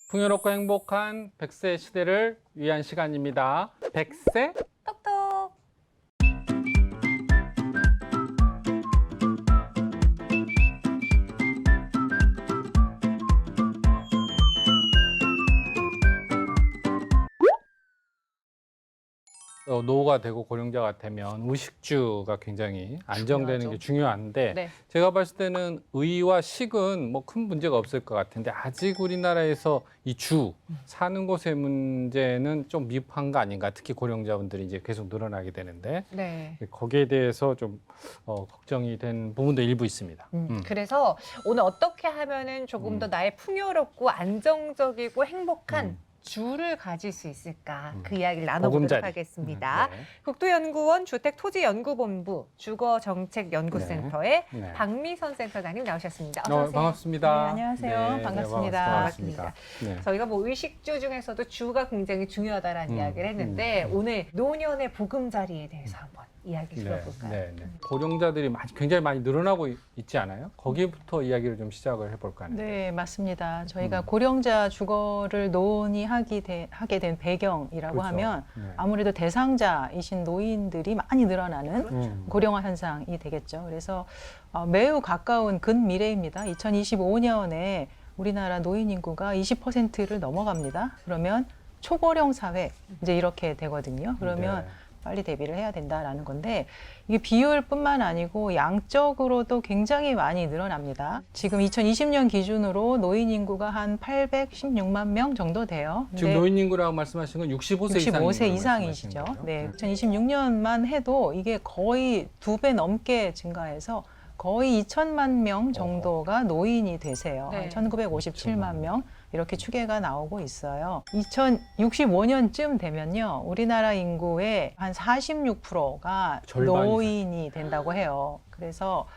풍요롭고 행복한 100세 시대를 위한 시간입니다. 100세 똑똑. 노후가 되고 고령자가 되면 의식주가 굉장히 안정되는 중요하죠. 게 중요한데 네. 제가 봤을 때는 의와 식은 뭐 큰 문제가 없을 것 같은데 아직 우리나라에서 이 사는 곳의 문제는 좀 미흡한 거 아닌가. 특히 고령자분들이 이제 계속 늘어나게 되는데 네. 거기에 대해서 좀 걱정이 된 부분도 일부 있습니다. 그래서 오늘 어떻게 하면은 조금 더 나의 풍요롭고 안정적이고 행복한 주를 가질 수 있을까? 그 이야기를 나눠보도록 보금자리. 하겠습니다. 네. 국토연구원 주택토지연구본부 주거정책연구센터의 네. 박미선 센터장님 나오셨습니다. 어서 오세요. 반갑습니다. 네, 안녕하세요. 네, 반갑습니다. 반갑습니다. 네. 저희가 뭐 의식주 중에서도 주가 굉장히 중요하다라는 이야기를 했는데 오늘 노년의 보금자리에 대해서 한번 이야기 들어볼까요? 고령자들이 굉장히 많이 늘어나고 있지 않아요? 거기부터 이야기를 좀 시작을 해볼까 하는데. 네, 맞습니다. 저희가 고령자 주거를 논의하게 된 배경이라고 그렇죠. 하면 네. 아무래도 대상자이신 노인들이 많이 늘어나는 고령화 현상이 되겠죠. 그래서 매우 가까운 근미래입니다. 2025년에 우리나라 노인 인구가 20%를 넘어갑니다. 그러면 초고령 사회 이제 이렇게 되거든요. 그러면 네. 빨리 대비를 해야 된다라는 건데 이게 비율뿐만 아니고 양적으로도 굉장히 많이 늘어납니다. 지금 2020년 기준으로 노인 인구가 한 816만 명 정도 돼요. 지금 노인 인구라고 말씀하신 건 65세 65세 이상이시죠. 네, 2026년만 해도 이게 거의 2배 넘게 증가해서 거의 2천만 명 정도가 노인이 되세요. 네. 1957만 명 이렇게 추계가 나오고 있어요. 2065년쯤 되면요. 우리나라 인구의 한 46%가 노인이 된다고 해요. 그래서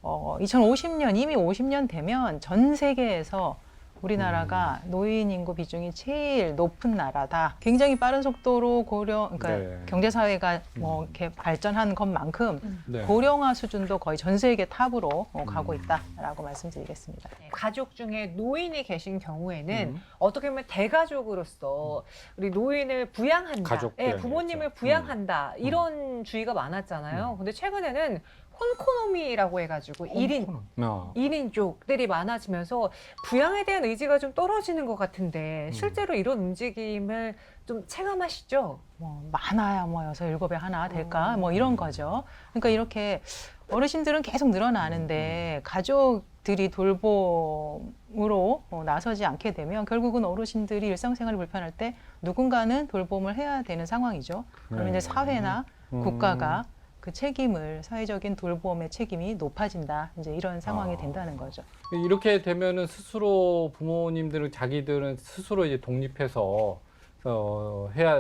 2050년 이미 50년 되면 전 세계에서 우리나라가 노인 인구 비중이 제일 높은 나라다. 굉장히 빠른 속도로 그러니까 경제 사회가 뭐 이렇게 발전한 것만큼 고령화 수준도 거의 전 세계 탑으로 가고 있다라고 말씀드리겠습니다. 가족 중에 노인이 계신 경우에는 어떻게 보면 대가족으로서 우리 노인을 부양한다, 가족들, 부모님을 그렇죠. 부양한다 이런 주의가 많았잖아요. 근데 최근에는 혼코노미라고 해가지고 일인 1인족들이 많아지면서 부양에 대한 의지가 좀 떨어지는 것 같은데 실제로 이런 움직임을 좀 체감하시죠? 뭐 많아야 뭐 6, 7에 하나 될까 뭐 이런 거죠. 그러니까 이렇게 어르신들은 계속 늘어나는데 가족들이 돌봄으로 나서지 않게 되면 결국은 어르신들이 일상생활이 불편할 때 누군가는 돌봄을 해야 되는 상황이죠. 그러면 이제 사회나 국가가 그 책임을 사회적인 돌봄의 책임이 높아진다. 이제 이런 상황이 된다는 거죠. 이렇게 되면은 스스로 부모님들은 자기들은 스스로 이제 독립해서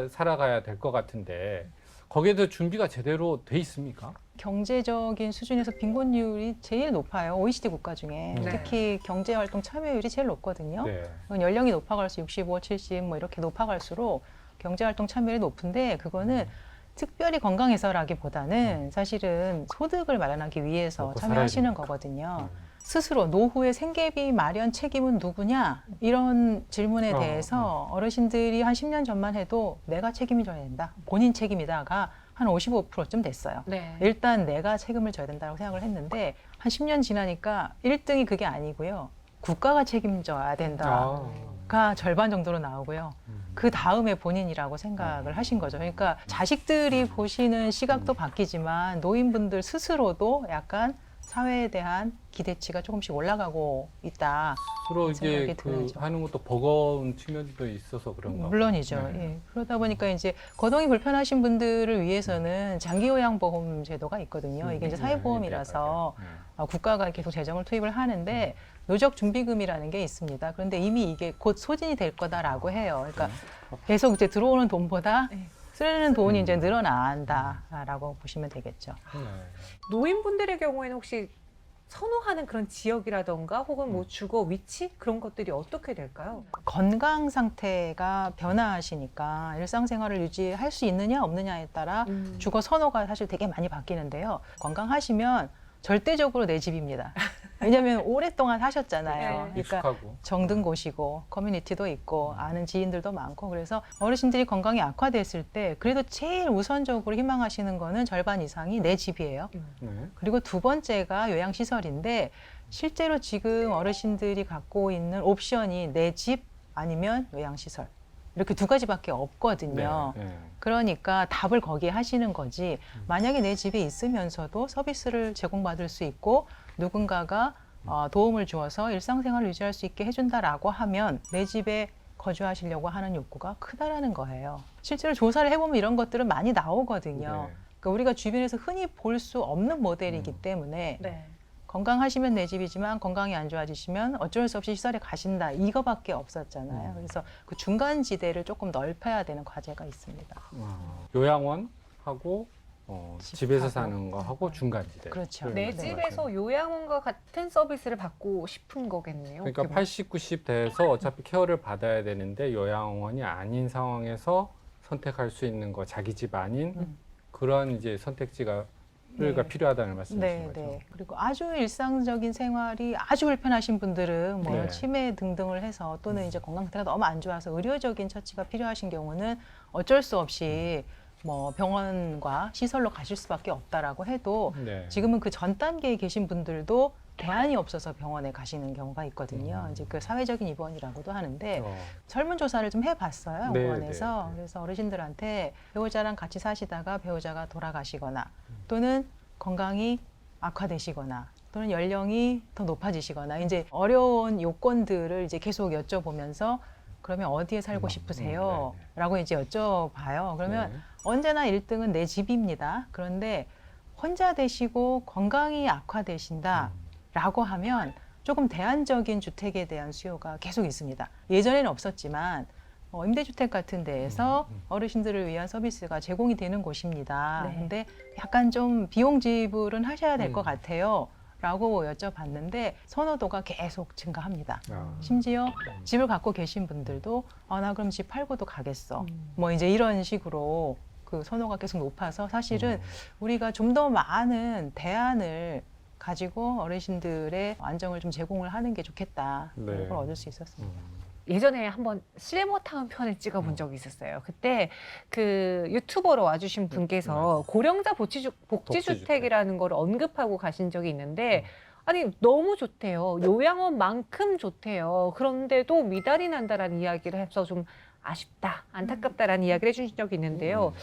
살아가야 될 것 같은데 거기에 대해서 준비가 제대로 돼 있습니까? 경제적인 수준에서 빈곤율이 제일 높아요. OECD 국가 중에. 특히 경제활동 참여율이 제일 높거든요. 연령이 높아갈수록 65, 70 뭐 이렇게 높아갈수록 경제활동 참여율이 높은데 그거는 특별히 건강해서라기보다는 사실은 소득을 마련하기 위해서 참여하시는 거거든요. 스스로 노후의 생계비 마련 책임은 누구냐? 이런 질문에 대해서 어르신들이 한 10년 전만 해도 내가 책임을 져야 된다. 본인 책임이다가 한 55%좀 됐어요. 네. 일단 내가 책임을 져야 된다고 생각을 했는데 한 10년 지나니까 1등이 그게 아니고요. 국가가 책임져야 된다가 절반 정도로 나오고요. 그 다음에 본인이라고 생각을 하신 거죠. 그러니까 자식들이 보시는 시각도 바뀌지만 노인분들 스스로도 약간 사회에 대한 기대치가 조금씩 올라가고 있다. 서로 이제 하는 것도 버거운 측면도 있어서 그런가. 물론이죠. 예. 그러다 보니까 이제 거동이 불편하신 분들을 위해서는 장기요양보험 제도가 있거든요. 이게 이제 사회보험이라서 국가가 계속 재정을 투입을 하는데 노적준비금이라는 게 있습니다. 그런데 이미 이게 곧 소진이 될 거다라고 해요. 그러니까 계속 이제 들어오는 돈보다 쓰는 돈이 이제 늘어난다라고 보시면 되겠죠. 노인분들의 경우에는 혹시 선호하는 그런 지역이라던가 혹은 뭐 주거 위치 그런 것들이 어떻게 될까요? 건강 상태가 변화하시니까 일상생활을 유지할 수 있느냐 없느냐에 따라 주거 선호가 사실 되게 많이 바뀌는데요. 건강하시면 절대적으로 내 집입니다. 왜냐하면 오랫동안 하셨잖아요. 네. 그러니까 익숙하고. 정든 곳이고 커뮤니티도 있고 아는 지인들도 많고 그래서 어르신들이 건강이 악화됐을 때 그래도 제일 우선적으로 희망하시는 거는 절반 이상이 내 집이에요. 네. 그리고 두 번째가 요양시설인데 실제로 지금 어르신들이 갖고 있는 옵션이 내 집 아니면 요양시설 이렇게 두 가지밖에 없거든요. 네. 그러니까 답을 거기에 하시는 거지. 만약에 내 집에 있으면서도 서비스를 제공받을 수 있고 누군가가 도움을 주어서 일상생활을 유지할 수 있게 해준다라고 하면 내 집에 거주하시려고 하는 욕구가 크다라는 거예요. 실제로 조사를 해보면 이런 것들은 많이 나오거든요. 네. 그러니까 우리가 주변에서 흔히 볼 수 없는 모델이기 때문에 네. 건강하시면 내 집이지만 건강이 안 좋아지시면 어쩔 수 없이 시설에 가신다 이거밖에 없었잖아요. 그래서 그 중간 지대를 조금 넓혀야 되는 과제가 있습니다. 요양원하고 집에서 집하고. 사는 거하고 중간지대. 그렇죠. 네, 내 네. 집에서 요양원과 같은 서비스를 받고 싶은 거겠네요. 그러니까 어떻게 보면. 80, 90 돼서 어차피 케어를 받아야 되는데 요양원이 아닌 상황에서 선택할 수 있는 거 자기 집 아닌 그런 이제 선택지가 네. 필요하다는 말씀이신 네, 거죠. 네. 그리고 아주 일상적인 생활이 아주 불편하신 분들은 뭐 네. 치매 등등을 해서 또는 이제 건강 상태가 너무 안 좋아서 의료적인 처치가 필요하신 경우는 어쩔 수 없이 뭐 병원과 시설로 가실 수밖에 없다라고 해도 네. 지금은 그 전 단계에 계신 분들도 대안이 없어서 병원에 가시는 경우가 있거든요. 이제 그 사회적인 입원이라고도 하는데 설문조사를 좀 해봤어요. 네, 병원에서. 네, 네. 그래서 어르신들한테 배우자랑 같이 사시다가 배우자가 돌아가시거나 또는 건강이 악화되시거나 또는 연령이 더 높아지시거나 이제 어려운 요건들을 이제 계속 여쭤보면서 그러면 어디에 살고 싶으세요? 네, 라고 이제 여쭤봐요. 그러면 네. 언제나 1등은 내 집입니다. 그런데 혼자 되시고 건강이 악화되신다 라고 하면 조금 대안적인 주택에 대한 수요가 계속 있습니다. 예전에는 없었지만 임대주택 같은 데에서 어르신들을 위한 서비스가 제공이 되는 곳입니다. 네. 근데 약간 좀 비용 지불은 하셔야 될 것 음. 같아요. 라고 여쭤봤는데 선호도가 계속 증가합니다. 아. 심지어 집을 갖고 계신 분들도 나 그럼 집 팔고도 가겠어. 음. 뭐 이제 이런 식으로 그 선호가 계속 높아서 사실은 우리가 좀 더 많은 대안을 가지고 어르신들의 안정을 좀 제공을 하는 게 좋겠다. 네. 그걸 얻을 수 있었습니다. 예전에 한번 실버타운 편을 찍어본 적이 있었어요. 그때 그 유튜버로 와주신 분께서 고령자 복지주택이라는 걸 언급하고 가신 적이 있는데 아니 너무 좋대요. 요양원만큼 좋대요. 그런데도 미달이 난다라는 이야기를 해서 좀 아쉽다, 안타깝다라는 이야기를 해주신 적이 있는데요.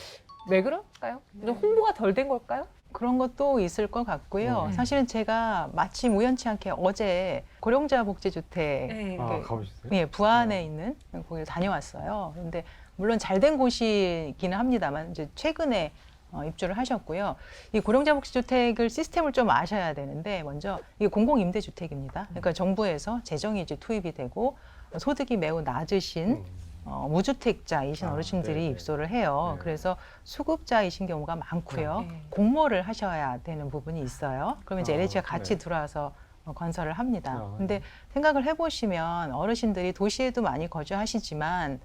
왜 그럴까요? 좀 홍보가 덜 된 걸까요? 그런 것도 있을 것 같고요. 네. 사실은 제가 마침 우연치 않게 어제 고령자 복지주택 네. 가보셨어요? 예, 부안에 있는 거기 다녀왔어요. 그런데 물론 잘된 곳이기는 합니다만 이제 최근에 입주를 하셨고요. 이 고령자 복지주택을 시스템을 좀 아셔야 되는데 먼저 이게 공공임대주택입니다. 그러니까 정부에서 재정이 이제 투입이 되고 소득이 매우 낮으신 무주택자이신 어르신들이 네네. 입소를 해요. 네. 그래서 수급자이신 경우가 많고요. 네. 공모를 하셔야 되는 부분이 있어요. 그러면 이제 LH가 같이 네. 들어와서 건설을 합니다. 아, 근데 생각을 해보시면 어르신들이 도시에도 많이 거주하시지만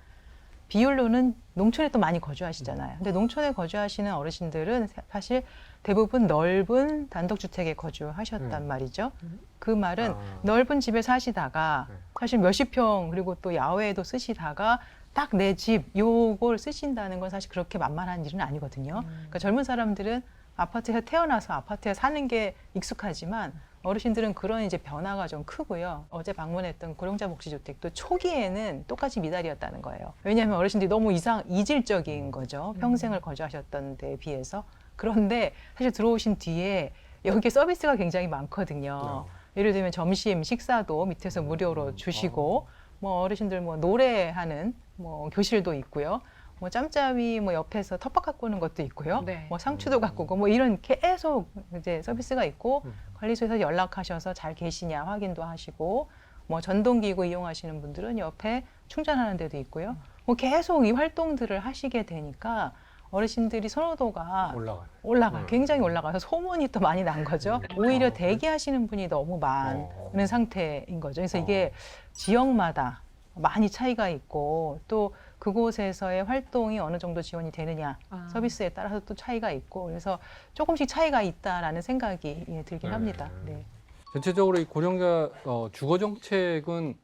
비율로는 농촌에 또 많이 거주하시잖아요. 근데 농촌에 거주하시는 어르신들은 사실 대부분 넓은 단독주택에 거주하셨단 말이죠. 그 말은 넓은 집에 사시다가 네. 사실 몇십 평 그리고 또 야외에도 쓰시다가 딱 내 집 요걸 쓰신다는 건 사실 그렇게 만만한 일은 아니거든요. 그러니까 젊은 사람들은 아파트에 태어나서 아파트에 사는 게 익숙하지만 어르신들은 그런 이제 변화가 좀 크고요. 어제 방문했던 고령자 복지주택도 초기에는 똑같이 미달이었다는 거예요. 왜냐하면 어르신들이 너무 이질적인 거죠. 평생을 거주하셨던 데에 비해서. 그런데 사실 들어오신 뒤에 여기 서비스가 굉장히 많거든요. 예를 들면 점심 식사도 밑에서 무료로 주시고 뭐 어르신들 뭐 노래하는 뭐 교실도 있고요. 뭐 짬짜위 뭐 옆에서 텃밭 가꾸는 것도 있고요. 네. 뭐 상추도 가꾸고 뭐 이런 계속 이제 서비스가 있고 관리소에서 연락하셔서 잘 계시냐 확인도 하시고 뭐 전동기구 이용하시는 분들은 옆에 충전하는 데도 있고요. 뭐 계속 이 활동들을 하시게 되니까 어르신들이 선호도가 올라가요. 굉장히 올라가서 소문이 또 많이 난 거죠. 오히려 대기하시는 분이 너무 많은 상태인 거죠. 그래서 이게 지역마다 많이 차이가 있고 또 그곳에서의 활동이 어느 정도 지원이 되느냐 서비스에 따라서 또 차이가 있고 그래서 조금씩 차이가 있다라는 생각이 들긴 합니다. 네. 전체적으로 이 고령자 주거 정책은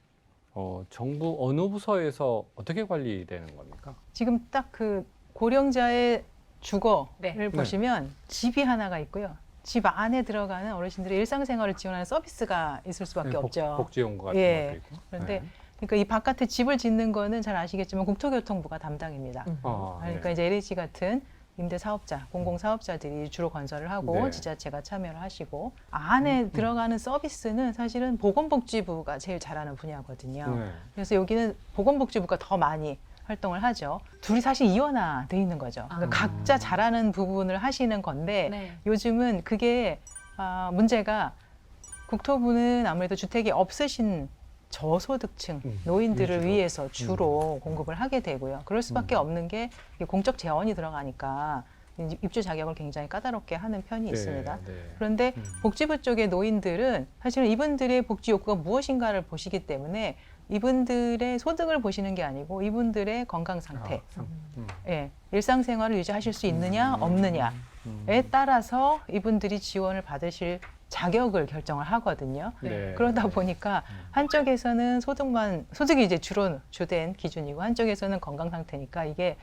정부 어느 부서에서 어떻게 관리되는 겁니까? 지금 딱 그 고령자의 주거를 네. 보시면 집이 하나가 있고요. 집 안에 들어가는 어르신들의 일상생활을 지원하는 서비스가 있을 수밖에 없죠. 복지용구 같은 예. 것도 있고. 그런데 네. 그러니까 이 바깥에 집을 짓는 거는 잘 아시겠지만 국토교통부가 담당입니다. 그러니까 네. 이제 LH 같은 임대 사업자, 공공 사업자들이 주로 건설을 하고 네. 지자체가 참여를 하시고 안에 들어가는 서비스는 사실은 보건복지부가 제일 잘하는 분야거든요. 네. 그래서 여기는 보건복지부가 더 많이 활동을 하죠. 둘이 사실 이원화돼 있는 거죠. 그러니까 각자 잘하는 부분을 하시는 건데 네. 요즘은 그게 문제가 국토부는 아무래도 주택이 없으신 저소득층 노인들을 위주로. 위해서 주로 공급을 하게 되고요. 그럴 수밖에 없는 게 이게 공적 재원이 들어가니까 입주 자격을 굉장히 까다롭게 하는 편이 있습니다. 네. 그런데 복지부 쪽의 노인들은 사실은 이분들의 복지 욕구가 무엇인가를 보시기 때문에 이분들의 소득을 보시는 게 아니고 이분들의 건강 상태, 예, 일상생활을 유지하실 수 있느냐 없느냐에 따라서 이분들이 지원을 받으실 자격을 결정을 하거든요. 네. 그러다 보니까 한쪽에서는 소득이 이제 주로 주된 기준이고 한쪽에서는 건강 상태니까 이게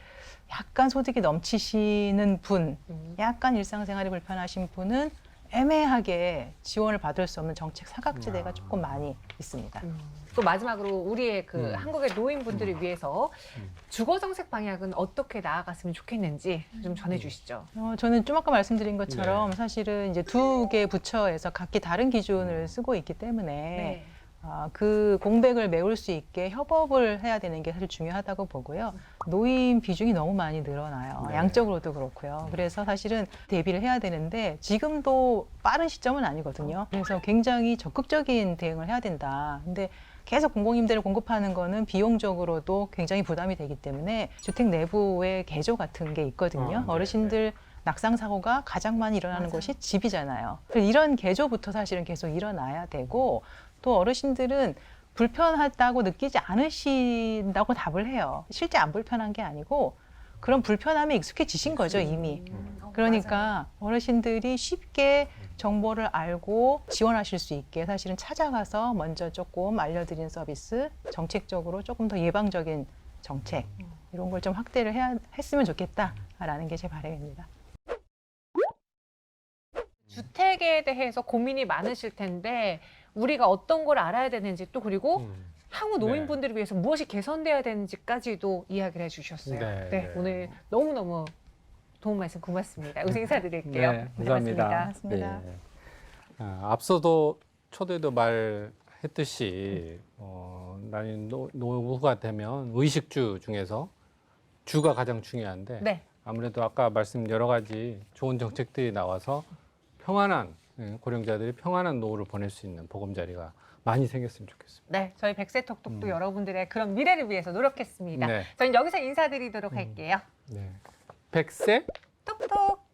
약간 소득이 넘치시는 분, 약간 일상생활이 불편하신 분은 애매하게 지원을 받을 수 없는 정책 사각지대가 조금 많이 있습니다. 또 마지막으로 우리의 그 한국의 노인분들을 위해서 주거 정책 방향은 어떻게 나아갔으면 좋겠는지 좀 전해주시죠. 저는 좀 아까 말씀드린 것처럼 네. 사실은 이제 두 개 부처에서 각기 다른 기준을 쓰고 있기 때문에 네. 그 공백을 메울 수 있게 협업을 해야 되는 게 사실 중요하다고 보고요. 노인 비중이 너무 많이 늘어나요. 네. 양적으로도 그렇고요. 그래서 사실은 대비를 해야 되는데 지금도 빠른 시점은 아니거든요. 그래서 굉장히 적극적인 대응을 해야 된다. 근데 계속 공공임대를 공급하는 거는 비용적으로도 굉장히 부담이 되기 때문에 주택 내부의 개조 같은 게 있거든요. 네, 어르신들 낙상 사고가 가장 많이 일어나는 맞아요. 곳이 집이잖아요. 그래서 이런 개조부터 사실은 계속 일어나야 되고 또 어르신들은 불편하다고 느끼지 않으신다고 답을 해요. 실제 안 불편한 게 아니고 그런 불편함에 익숙해지신 거죠, 이미. 그러니까 어르신들이 쉽게 정보를 알고 지원하실 수 있게 사실은 찾아가서 먼저 조금 알려드리는 서비스, 정책적으로 조금 더 예방적인 정책 이런 걸 좀 확대를 했으면 좋겠다라는 게 제 바람입니다. 주택에 대해서 고민이 많으실 텐데 우리가 어떤 걸 알아야 되는지 또 그리고 향후 노인분들을 위해서 무엇이 개선돼야 되는지까지도 이야기를 해주셨어요. 네, 네, 네. 오늘 너무너무 도움 말씀 고맙습니다. 우선 인사드릴게요. 네, 감사합니다. 고맙습니다. 네. 앞서도 초대도 말했듯이 나는 노후가 되면 의식주 중에서 주가 가장 중요한데 네. 아무래도 아까 말씀 여러 가지 좋은 정책들이 나와서 평안한 고령자들이 평안한 노후를 보낼 수 있는 보금자리가 많이 생겼으면 좋겠습니다. 네, 저희 백세톡톡도 여러분들의 그런 미래를 위해서 노력했습니다. 네. 저희는 여기서 인사드리도록 할게요. 네. 백세 톡톡.